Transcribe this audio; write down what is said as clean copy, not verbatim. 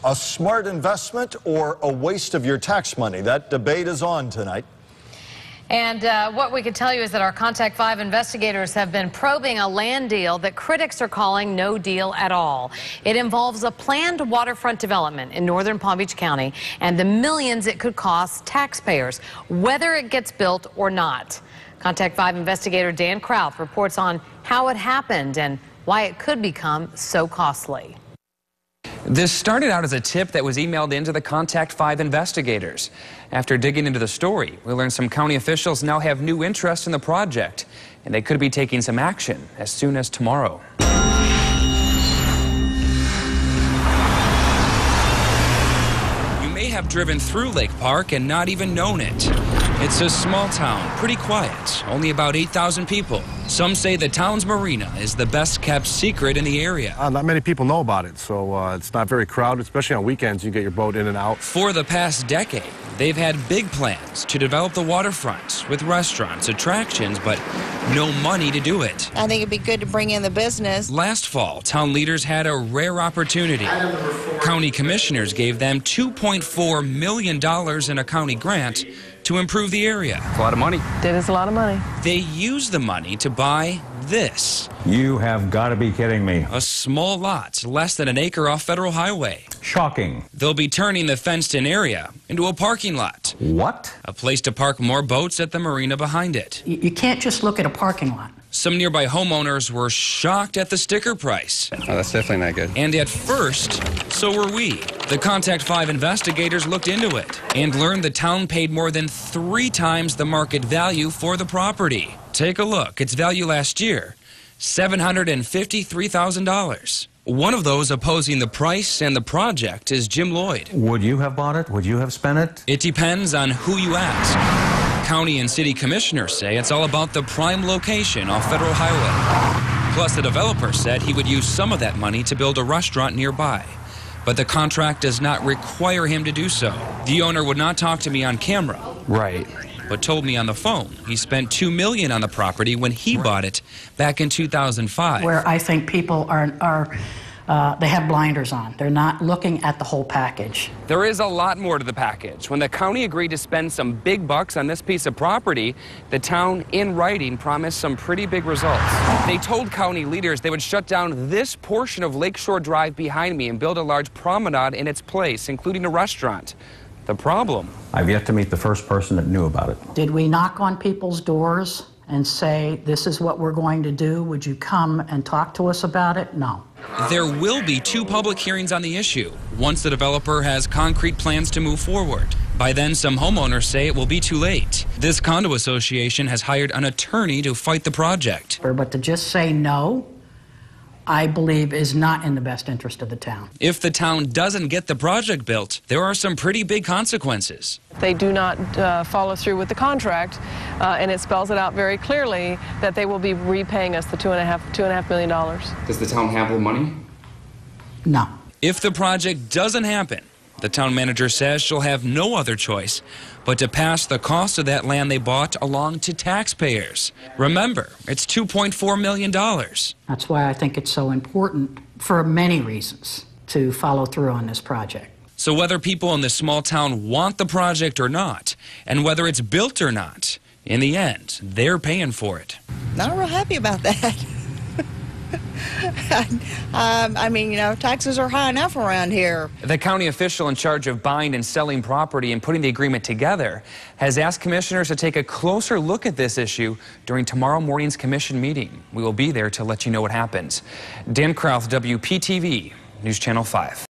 a smart investment or a waste of your tax money? That debate is on tonight. And what we can tell you is that our Contact 5 investigators have been probing a land deal that critics are calling no deal at all. It involves a planned waterfront development in northern Palm Beach County and the millions it could cost taxpayers, whether it gets built or not. Contact 5 investigator Dan Kraut reports on how it happened and why it could become so costly. This started out as a tip that was emailed into the Contact 5 investigators. After digging into the story, we learned some county officials now have new interest in the project, and they could be taking some action as soon as tomorrow. You may have driven through Lake Park and not even known it. It's a small town, pretty quiet, only about 8,000 people. Some say the town's marina is the best kept secret in the area. Not many people know about it, so it's not very crowded, especially on weekends. You get your boat in and out. For the past decade, they've had big plans to develop the waterfront with restaurants, attractions, but no money to do it. I think it'd be good to bring in the business. Last fall, town leaders had a rare opportunity. County commissioners gave them $2.4 million in a county grant to improve the area. It's a lot of money. It is a lot of money. They used the money to buy this. You have got to be kidding me. A small lot, less than an acre off Federal Highway. Shocking. They'll be turning the fenced-in area into a parking lot. What? A place to park more boats at the marina behind it. You can't just look at a parking lot. Some nearby homeowners were shocked at the sticker price. Oh, that's definitely not good. And at first, so were we. The Contact 5 investigators looked into it and learned the town paid more than 3 times the market value for the property. Take a look. Its value last year, $753,000. One of those opposing the price and the project is Jim Lloyd. Would you have bought it? Would you have spent it? It depends on who you ask. County and city commissioners say it's all about the prime location off Federal Highway. Plus, the developer said he would use some of that money to build a restaurant nearby. But the contract does not require him to do so. The owner would not talk to me on camera. Right. But told me on the phone he spent $2 million on the property when he bought it back in 2005. Where I think people they have blinders on. They're not looking at the whole package. There is a lot more to the package. When the county agreed to spend some big bucks on this piece of property, the town, in writing, promised some pretty big results. They told county leaders they would shut down this portion of Lakeshore Drive behind me and build a large promenade in its place, including a restaurant. The problem? I've yet to meet the first person that knew about it. Did we knock on people's doors and say, this is what we're going to do? Would you come and talk to us about it? No. There will be 2 public hearings on the issue once the developer has concrete plans to move forward. By then, some homeowners say it will be too late. This condo association has hired an attorney to fight the project. But to just say no, I believe is not in the best interest of the town. If the town doesn't get the project built, there are some pretty big consequences. If they do not follow through with the contract, and it spells it out very clearly that they will be repaying us the $2.5 million. Does the town have the money? No. If the project doesn't happen, the town manager says she'll have no other choice but to pass the cost of that land they bought along to taxpayers. Remember, it's $2.4 million. That's why I think it's so important, for many reasons, to follow through on this project. So whether people in this small town want the project or not, and whether it's built or not, in the end, they're paying for it. Not real happy about that. I mean, you know, taxes are high enough around here. The county official in charge of buying and selling property and putting the agreement together has asked commissioners to take a closer look at this issue during tomorrow morning's commission meeting. We will be there to let you know what happens. Dan Kraut, WPTV, News Channel 5.